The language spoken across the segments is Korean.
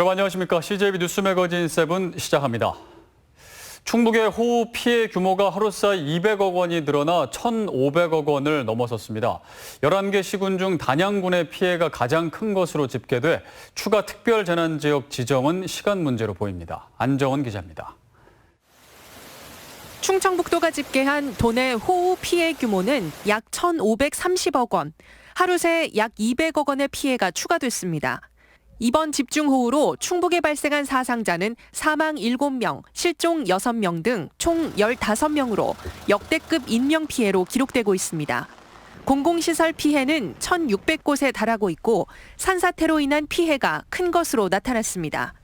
여러분 안녕하십니까. CJB 뉴스 매거진 7 시작합니다. 충북의 호우 피해 규모가 하루 사이 200억 원이 늘어나 1,500억 원을 넘어섰습니다. 11개 시군 중 단양군의 피해가 가장 큰 것으로 집계돼 추가 특별재난지역 지정은 시간 문제로 보입니다. 안정원 기자입니다. 충청북도가 집계한 도내 호우 피해 규모는 약 1,530억 원, 하루 새 약 200억 원의 피해가 추가됐습니다. 이번 집중호우로 충북에 발생한 사상자는 사망 7명, 실종 6명 등 총 15명으로 역대급 인명피해로 기록되고 있습니다. 공공시설 피해는 1,600곳에 달하고 있고 산사태로 인한 피해가 큰 것으로 나타났습니다.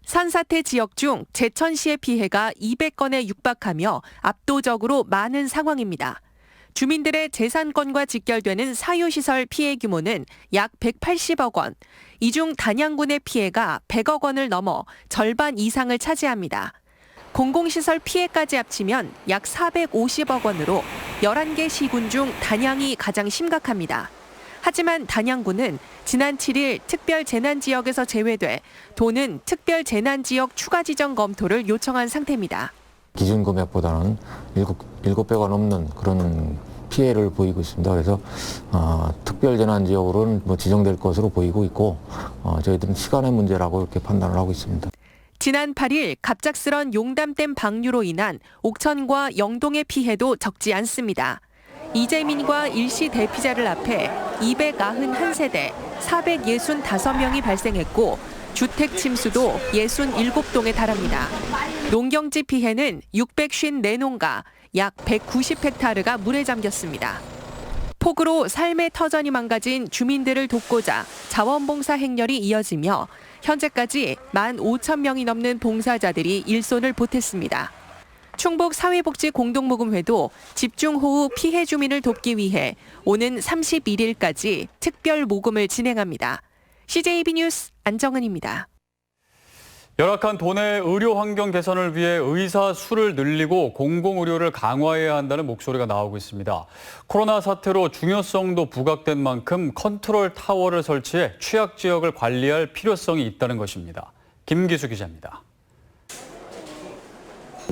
산사태 지역 중 제천시의 피해가 200건에 육박하며 압도적으로 많은 상황입니다. 주민들의 재산권과 직결되는 사유시설 피해 규모는 약 180억 원, 이 중 단양군의 피해가 100억 원을 넘어 절반 이상을 차지합니다. 공공시설 피해까지 합치면 약 450억 원으로 11개 시군 중 단양이 가장 심각합니다. 하지만 단양군은 지난 7일 특별재난지역에서 제외돼 도는 특별재난지역 추가 지정 검토를 요청한 상태입니다. 기준 금액보다는 7배가 넘는 그런 피해를 보이고 있습니다. 그래서 특별재난지역으로는 지정될 것으로 보이고 있고 저희들은 시간의 문제라고 이렇게 판단을 하고 있습니다. 지난 8일 갑작스런 용담댐 방류로 인한 옥천과 영동의 피해도 적지 않습니다. 이재민과 일시 대피자를 앞에 291세대 465명이 발생했고 주택 침수도 67동에 달합니다. 농경지 피해는 654농가, 약 190헥타르가 물에 잠겼습니다. 폭우로 삶의 터전이 망가진 주민들을 돕고자 자원봉사 행렬이 이어지며 현재까지 15,000명이 넘는 봉사자들이 일손을 보탰습니다. 충북 사회복지공동모금회도 집중호우 피해 주민을 돕기 위해 오는 31일까지 특별 모금을 진행합니다. CJB 뉴스 안정은입니다. 열악한 도내 의료 환경 개선을 위해 의사 수를 늘리고 공공의료를 강화해야 한다는 목소리가 나오고 있습니다. 코로나 사태로 중요성도 부각된 만큼 컨트롤 타워를 설치해 취약 지역을 관리할 필요성이 있다는 것입니다. 김기수 기자입니다.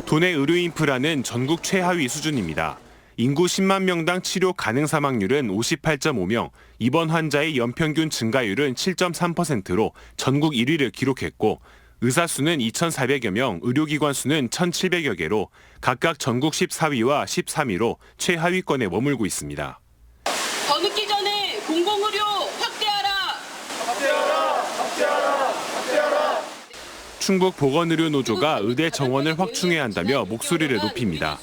도내 의료 인프라는 전국 최하위 수준입니다. 인구 10만 명당 치료 가능 사망률은 58.5명, 입원 환자의 연평균 증가율은 7.3%로 전국 1위를 기록했고 의사 수는 2,400여 명, 의료기관 수는 1,700여 개로 각각 전국 14위와 13위로 최하위권에 머물고 있습니다. 더 늦기 전에 공공의료 확대하라! 충북 보건의료노조가 의대 정원을 확충해야 한다며 목소리를 높입니다.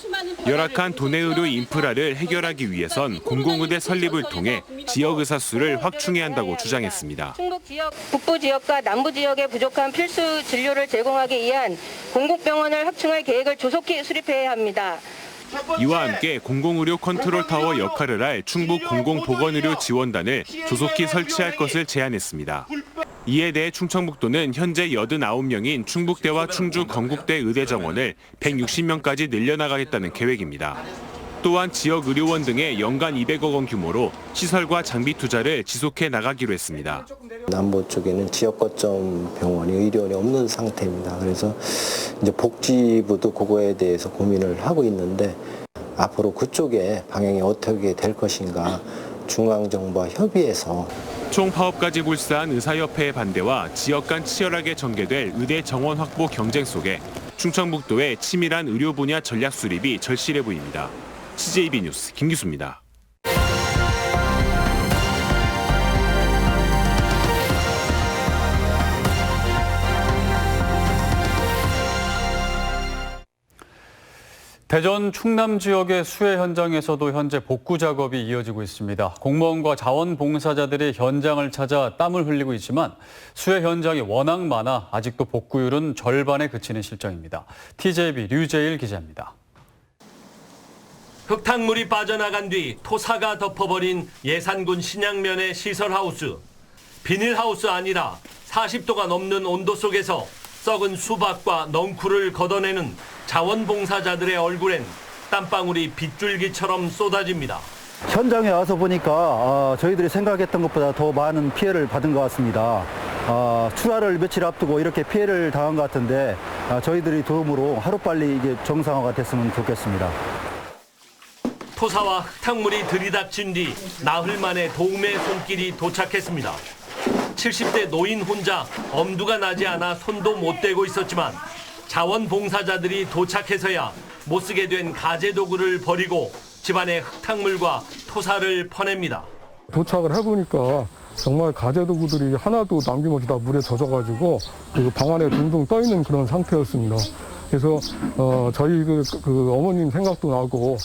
열악한 도내 의료 인프라를 해결하기 위해선 공공의대 설립을 통해 지역 의사 수를 확충해야 한다고 주장했습니다. 충북 지역, 북부 지역과 남부 지역에 부족한 필수 진료를 제공하기 위한 공공병원을 확충할 계획을 조속히 수립해야 합니다. 이와 함께 공공의료 컨트롤 타워 역할을 할 충북 공공보건의료 지원단을 조속히 설치할 것을 제안했습니다. 이에 대해 충청북도는 현재 89명인 충북대와 충주 건국대 의대 정원을 160명까지 늘려나가겠다는 계획입니다. 또한 지역 의료원 등의 연간 200억 원 규모로 시설과 장비 투자를 지속해 나가기로 했습니다. 남부 쪽에는 지역 거점 병원이 의료원이 없는 상태입니다. 그래서 이제 복지부도 그거에 대해서 고민을 하고 있는데 앞으로 그쪽의 방향이 어떻게 될 것인가 중앙정부와 협의해서 총 파업까지 불사한 의사협회의 반대와 지역 간 치열하게 전개될 의대 정원 확보 경쟁 속에 충청북도의 치밀한 의료 분야 전략 수립이 절실해 보입니다. CJB 뉴스 김기수입니다. 대전 충남 지역의 수해 현장에서도 현재 복구 작업이 이어지고 있습니다. 공무원과 자원봉사자들이 현장을 찾아 땀을 흘리고 있지만 수해 현장이 워낙 많아 아직도 복구율은 절반에 그치는 실정입니다. TJB 류재일 기자입니다. 흙탕물이 빠져나간 뒤 토사가 덮어버린 예산군 신양면의 시설하우스. 비닐하우스 아니라 40도가 넘는 온도 속에서 썩은 수박과 넝쿨을 걷어내는 자원봉사자들의 얼굴엔 땀방울이 빗줄기처럼 쏟아집니다. 현장에 와서 보니까 저희들이 생각했던 것보다 더 많은 피해를 받은 것 같습니다. 출하를 며칠 앞두고 이렇게 피해를 당한 것 같은데 저희들이 도움으로 하루빨리 이게 정상화가 됐으면 좋겠습니다. 토사와 흙탕물이 들이닥친 뒤 나흘 만에 도움의 손길이 도착했습니다. 70대 노인 혼자 엄두가 나지 않아 손도 못 대고 있었지만 자원봉사자들이 도착해서야 못쓰게 된 가재도구를 버리고 집안의 흙탕물과 토사를 퍼냅니다. 도착을 해보니까 정말 가재도구들이 하나도 남김없이 다 물에 젖어가지고 방 안에 둥둥 떠있는 그런 상태였습니다. 그래서 저희 그 어머님 생각도 나고.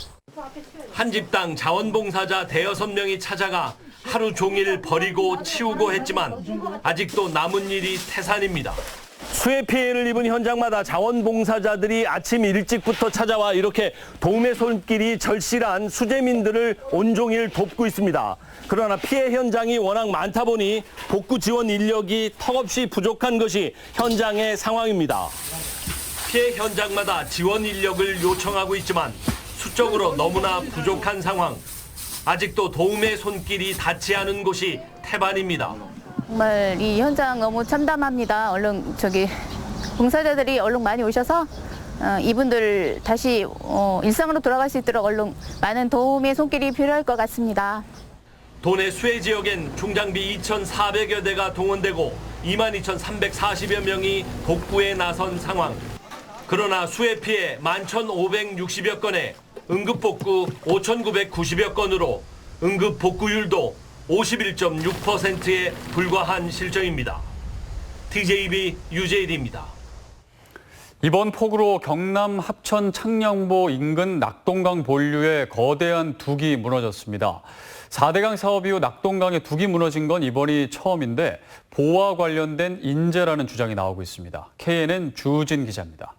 한 집당 자원봉사자 대여섯 명이 찾아가 하루 종일 버리고 치우고 했지만 아직도 남은 일이 태산입니다. 수해 피해를 입은 현장마다 자원봉사자들이 아침 일찍부터 찾아와 이렇게 도움의 손길이 절실한 수재민들을 온종일 돕고 있습니다. 그러나 피해 현장이 워낙 많다 보니 복구 지원 인력이 턱없이 부족한 것이 현장의 상황입니다. 피해 현장마다 지원 인력을 요청하고 있지만 수적으로 너무나 부족한 상황. 아직도 도움의 손길이 닿지 않은 곳이 태반입니다. 정말 이 현장 너무 참담합니다. 얼른 봉사자들이 얼른 많이 오셔서 이분들 다시 일상으로 돌아갈 수 있도록 얼른 많은 도움의 손길이 필요할 것 같습니다. 도내 수해 지역엔 중장비 2,400여 대가 동원되고 22,340여 명이 복구에 나선 상황. 그러나 수해 피해 11,560여 건에 응급복구 5,990여 건으로 응급복구율도 51.6%에 불과한 실정입니다. TJB 유재일입니다. 이번 폭우로 경남 합천 창녕보 인근 낙동강 본류에 거대한 둑이 무너졌습니다. 4대강 사업 이후 낙동강에 둑이 무너진 건 이번이 처음인데 보와 관련된 인재라는 주장이 나오고 있습니다. KNN 주진 기자입니다.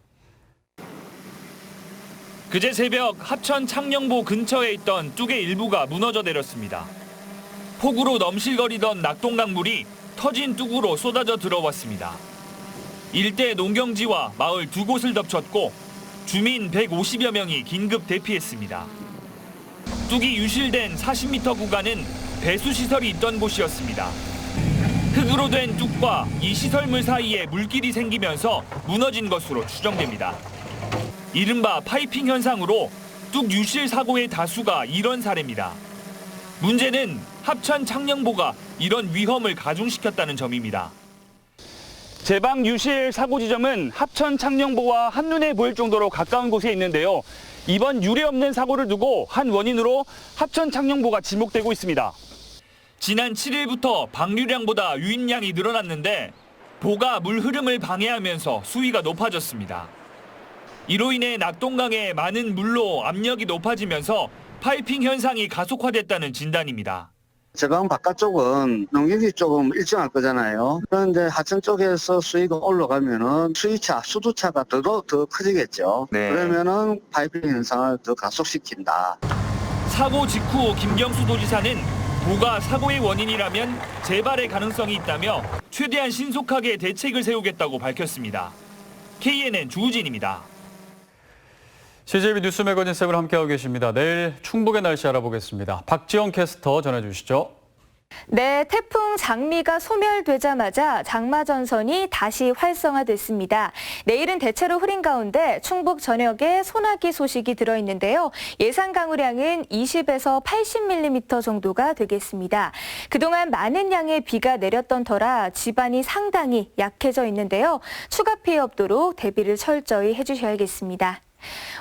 그제 새벽 합천 창녕보 근처에 있던 뚝의 일부가 무너져 내렸습니다. 폭우로 넘실거리던 낙동강 물이 터진 뚝으로 쏟아져 들어왔습니다. 일대 농경지와 마을 두 곳을 덮쳤고 주민 150여 명이 긴급 대피했습니다. 뚝이 유실된 40m 구간은 배수시설이 있던 곳이었습니다. 흙으로 된 뚝과 이 시설물 사이에 물길이 생기면서 무너진 것으로 추정됩니다. 이른바 파이핑 현상으로 뚝 유실 사고의 다수가 이런 사례입니다. 문제는 합천 창녕보가 이런 위험을 가중시켰다는 점입니다. 제방 유실 사고 지점은 합천 창녕보와 한눈에 보일 정도로 가까운 곳에 있는데요. 이번 유례 없는 사고를 두고 한 원인으로 합천 창녕보가 지목되고 있습니다. 지난 7일부터 방류량보다 유입량이 늘어났는데 보가 물 흐름을 방해하면서 수위가 높아졌습니다. 이로 인해 낙동강에 많은 물로 압력이 높아지면서 파이핑 현상이 가속화됐다는 진단입니다. 제방 바깥쪽은 농경지 조금 일정할 거잖아요. 그런데 하천 쪽에서 수위가 올라가면은 수위차, 수두차가 더 커지겠죠. 네. 그러면은 파이핑 현상을 더 가속시킨다. 사고 직후 김경수 도지사는 보가 사고의 원인이라면 재발의 가능성이 있다며 최대한 신속하게 대책을 세우겠다고 밝혔습니다. KNN 주우진입니다. CJB 뉴스 매거진 7 함께하고 계십니다. 내일 충북의 날씨 알아보겠습니다. 박지영 캐스터 전해주시죠. 네, 태풍 장미가 소멸되자마자 장마전선이 다시 활성화됐습니다. 내일은 대체로 흐린 가운데 충북 전역에 소나기 소식이 들어있는데요. 예상 강우량은 20에서 80mm 정도가 되겠습니다. 그동안 많은 양의 비가 내렸던 터라 지반이 상당히 약해져 있는데요. 추가 피해 없도록 대비를 철저히 해주셔야겠습니다.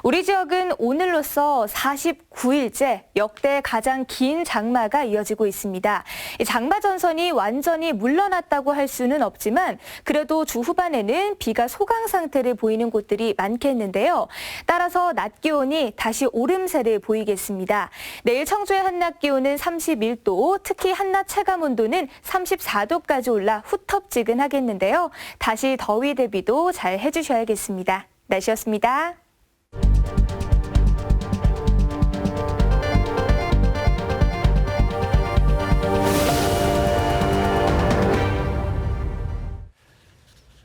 우리 지역은 오늘로써 49일째 역대 가장 긴 장마가 이어지고 있습니다. 장마 전선이 완전히 물러났다고 할 수는 없지만 그래도 주 후반에는 비가 소강 상태를 보이는 곳들이 많겠는데요. 따라서 낮 기온이 다시 오름세를 보이겠습니다. 내일 청주의 한낮 기온은 31도, 특히 한낮 체감 온도는 34도까지 올라 후텁지근하겠는데요. 다시 더위 대비도 잘 해주셔야겠습니다. 날씨였습니다.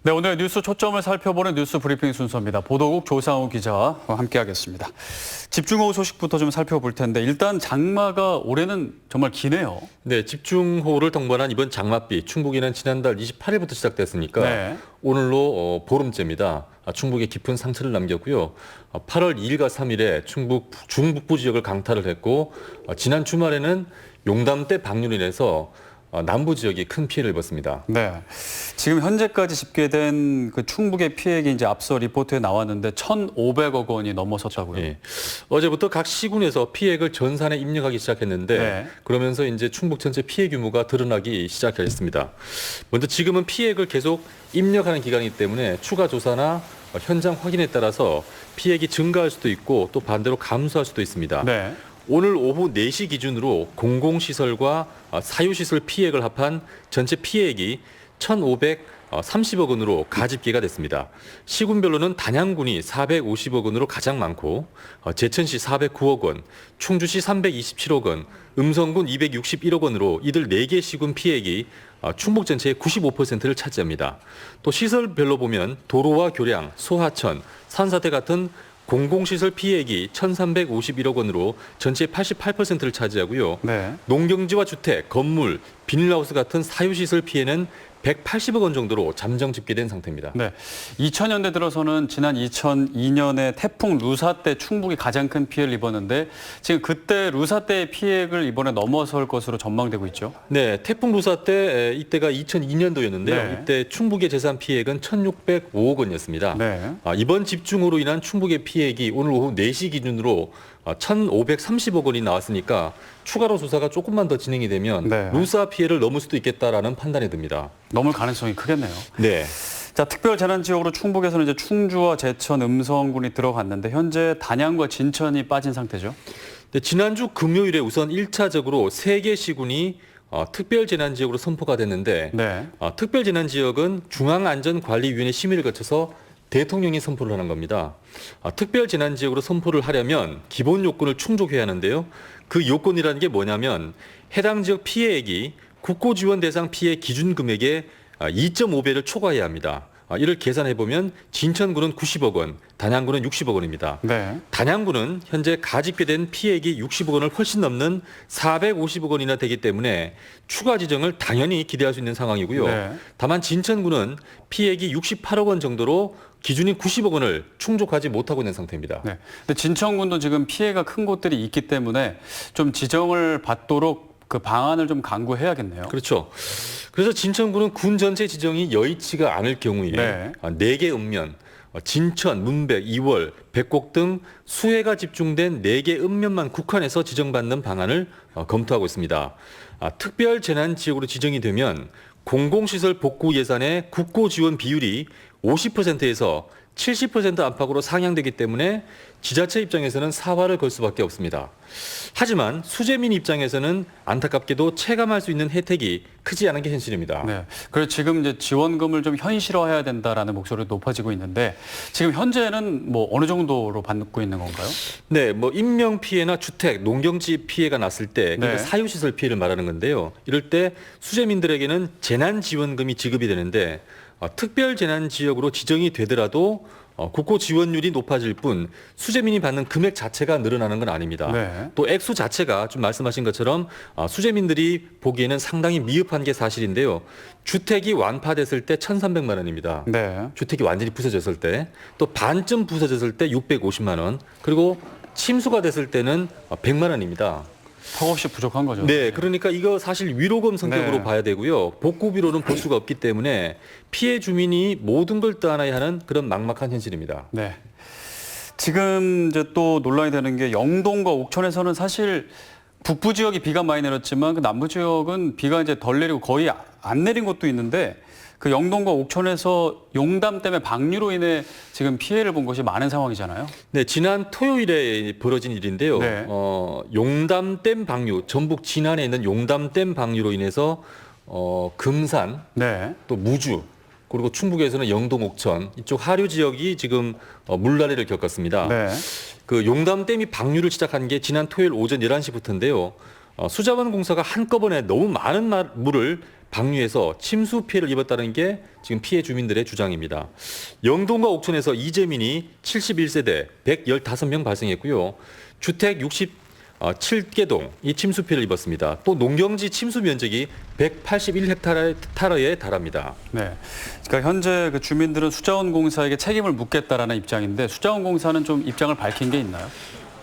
네, 오늘 뉴스 초점을 살펴보는 뉴스 브리핑 순서입니다. 보도국 조상우 기자와 함께하겠습니다. 집중호우 소식부터 좀 살펴볼 텐데 일단 장마가 올해는 정말 기네요. 네, 집중호우를 동반한 이번 장맛비, 충북에는 지난달 28일부터 시작됐으니까 네. 오늘로 보름째입니다. 충북에 깊은 상처를 남겼고요. 8월 2일과 3일에 충북 중북부 지역을 강타를 했고 지난 주말에는 용담대 방류로 인해서 남부 지역이 큰 피해를 입었습니다. 네, 지금 현재까지 집계된 그 충북의 피해액이 이제 앞서 리포트에 나왔는데 1,500억 원이 넘어섰다고요. 네. 어제부터 각 시군에서 피해액을 전산에 입력하기 시작했는데 네. 그러면서 이제 충북 전체 피해 규모가 드러나기 시작했습니다. 먼저 지금은 피해액을 계속 입력하는 기간이기 때문에 추가 조사나 현장 확인에 따라서 피해액이 증가할 수도 있고 또 반대로 감소할 수도 있습니다. 네. 오늘 오후 4시 기준으로 공공시설과 사유시설 피해액을 합한 전체 피해액이 1,530억 원으로 가집기가 됐습니다. 시군별로는 단양군이 450억 원으로 가장 많고 제천시 409억 원, 충주시 327억 원, 음성군 261억 원으로 이들 4개 시군 피해액이 충북 전체의 95%를 차지합니다. 또 시설별로 보면 도로와 교량, 소하천, 산사태 같은 공공시설 피해액이 1,351억 원으로 전체의 88%를 차지하고요. 네. 농경지와 주택, 건물, 비닐하우스 같은 사유시설 피해는 180억 원 정도로 잠정 집계된 상태입니다. 네, 2000년대 들어서는 지난 2002년에 태풍 루사 때 충북이 가장 큰 피해를 입었는데 지금 그때 루사 때의 피해액을 이번에 넘어설 것으로 전망되고 있죠. 네, 태풍 루사 때 이때가 2002년도였는데요. 네. 이때 충북의 재산 피해액은 1,605억 원이었습니다. 네. 이번 집중으로 인한 충북의 피해액이 오늘 오후 4시 기준으로 1,530억 원이 나왔으니까 추가로 조사가 조금만 더 진행이 되면 네. 루사 피해를 넘을 수도 있겠다라는 판단이 듭니다. 넘을 가능성이 크겠네요. 네. 자, 특별 재난 지역으로 충북에서는 이제 충주와 제천, 음성군이 들어갔는데 현재 단양과 진천이 빠진 상태죠. 네, 지난주 금요일에 우선 1차적으로 3개 시군이 특별 재난 지역으로 선포가 됐는데 네. 특별 재난 지역은 중앙안전관리위원회 심의를 거쳐서 대통령이 선포를 하는 겁니다. 특별 재난 지역으로 선포를 하려면 기본 요건을 충족해야 하는데요. 그 요건이라는 게 뭐냐면 해당 지역 피해액이 국고 지원 대상 피해 기준 금액의 2.5배를 초과해야 합니다. 이를 계산해 보면 진천군은 90억 원, 단양군은 60억 원입니다. 네. 단양군은 현재 가집계된 피해액이 60억 원을 훨씬 넘는 450억 원이나 되기 때문에 추가 지정을 당연히 기대할 수 있는 상황이고요. 네. 다만 진천군은 피해액이 68억 원 정도로 기준인 90억 원을 충족하지 못하고 있는 상태입니다. 네. 근데 진천군도 지금 피해가 큰 곳들이 있기 때문에 좀 지정을 받도록 그 방안을 좀 강구해야겠네요. 그렇죠. 그래서 진천군은 군 전체 지정이 여의치가 않을 경우에 네. 4개 읍면, 진천, 문백, 이월, 백곡 등 수해가 집중된 4개 읍면만 국한해서 지정받는 방안을 검토하고 있습니다. 특별 재난 지역으로 지정이 되면 공공시설 복구 예산의 국고 지원 비율이 50%에서 70% 안팎으로 상향되기 때문에 지자체 입장에서는 사활을 걸 수밖에 없습니다. 하지만 수재민 입장에서는 안타깝게도 체감할 수 있는 혜택이 크지 않은 게 현실입니다. 네. 그래서 지금 이제 지원금을 좀 현실화해야 된다라는 목소리가 높아지고 있는데 지금 현재는 뭐 어느 정도로 받고 있는 건가요? 네, 뭐 인명 피해나 주택, 농경지 피해가 났을 때 그러니까 네. 사유시설 피해를 말하는 건데요. 이럴 때 수재민들에게는 재난지원금이 지급이 되는데 특별 재난 지역으로 지정이 되더라도 국고 지원율이 높아질 뿐 수재민이 받는 금액 자체가 늘어나는 건 아닙니다. 네. 또 액수 자체가 좀 말씀하신 것처럼 수재민들이 보기에는 상당히 미흡한 게 사실인데요. 주택이 완파됐을 때 1,300만 원입니다. 네. 주택이 완전히 부서졌을 때, 또 반쯤 부서졌을 때 650만 원, 그리고 침수가 됐을 때는 100만 원입니다. 턱없이 부족한 거죠. 네, 그러니까 이거 사실 위로금 성격으로 네. 봐야 되고요. 복구비로는 볼 수가 없기 때문에 피해 주민이 모든 걸 떠안아야 하는 그런 막막한 현실입니다. 네. 지금 이제 또 논란이 되는 게 영동과 옥천에서는 사실 북부 지역이 비가 많이 내렸지만 그 남부 지역은 비가 이제 덜 내리고 거의 안 내린 곳도 있는데 그 영동과 옥천에서 용담 때문에 방류로 인해 지금 피해를 본 것이 많은 상황이잖아요. 네, 지난 토요일에 벌어진 일인데요. 네. 용담댐 방류, 전북 진안에 있는 용담댐 방류로 인해서 금산, 네. 또 무주, 그리고 충북에서는 영동, 옥천 이쪽 하류 지역이 지금 물난리를 겪었습니다. 네. 그 용담댐이 방류를 시작한 게 지난 토요일 오전 11시부터인데요. 수자원공사가 한꺼번에 너무 많은 물을 방류해서 침수 피해를 입었다는 게 지금 피해 주민들의 주장입니다. 영동과 옥천에서 이재민이 71세대 115명 발생했고요. 주택 67개 이 침수 피해를 입었습니다. 또 농경지 침수 면적이 181헥타르에 달합니다. 네, 그러니까 현재 그 주민들은 수자원공사에게 책임을 묻겠다라는 입장인데 수자원공사는 좀 입장을 밝힌 게 있나요?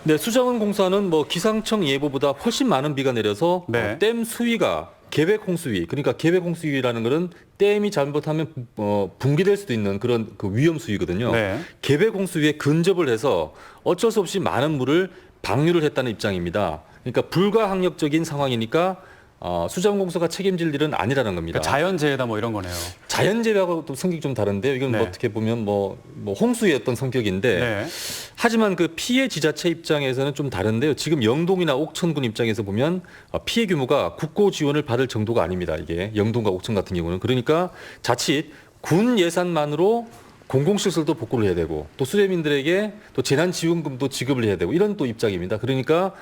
네, 수자원공사는 뭐 기상청 예보보다 훨씬 많은 비가 내려서 네. 댐 수위가 계획 홍수위, 그러니까 계획 홍수위라는 것은 댐이 잘못하면 붕괴될 수도 있는 그런 그 위험 수위거든요. 네. 계획 홍수위에 근접을 해서 어쩔 수 없이 많은 물을 방류를 했다는 입장입니다. 그러니까 불가항력적인 상황이니까 수자원공사가 책임질 일은 아니라는 겁니다. 그러니까 자연재해다 뭐 이런 거네요. 자연재해하고 또 성격이 좀 다른데요. 이건 네. 뭐 어떻게 보면 뭐 홍수의 어떤 성격인데 네. 하지만 그 피해 지자체 입장에서는 좀 다른데요. 지금 영동이나 옥천군 입장에서 보면 피해 규모가 국고 지원을 받을 정도가 아닙니다. 이게 영동과 옥천 같은 경우는. 그러니까 자칫 군 예산만으로 공공시설도 복구를 해야 되고 또 수재민들에게 또 재난지원금도 지급을 해야 되고 이런 또 입장입니다. 그러니까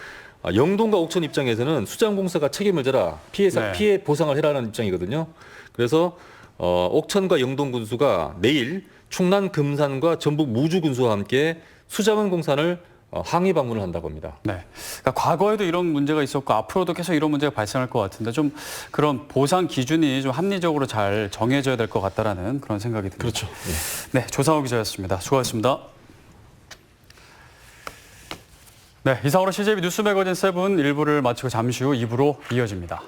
영동과 옥천 입장에서는 수자원공사가 책임을 져라 네. 피해 보상을 해라는 입장이거든요. 그래서 옥천과 영동 군수가 내일 충남 금산과 전북 무주 군수와 함께 수자원공사를 항의 방문을 한다고 합니다. 네, 그러니까 과거에도 이런 문제가 있었고 앞으로도 계속 이런 문제가 발생할 것 같은데 좀 그런 보상 기준이 좀 합리적으로 잘 정해져야 될 것 같다라는 그런 생각이 듭니다. 그렇죠. 네, 조상호 기자였습니다. 수고하셨습니다. 네, 이상으로 CJB 뉴스 매거진 7 1부를 마치고 잠시 후 2부로 이어집니다.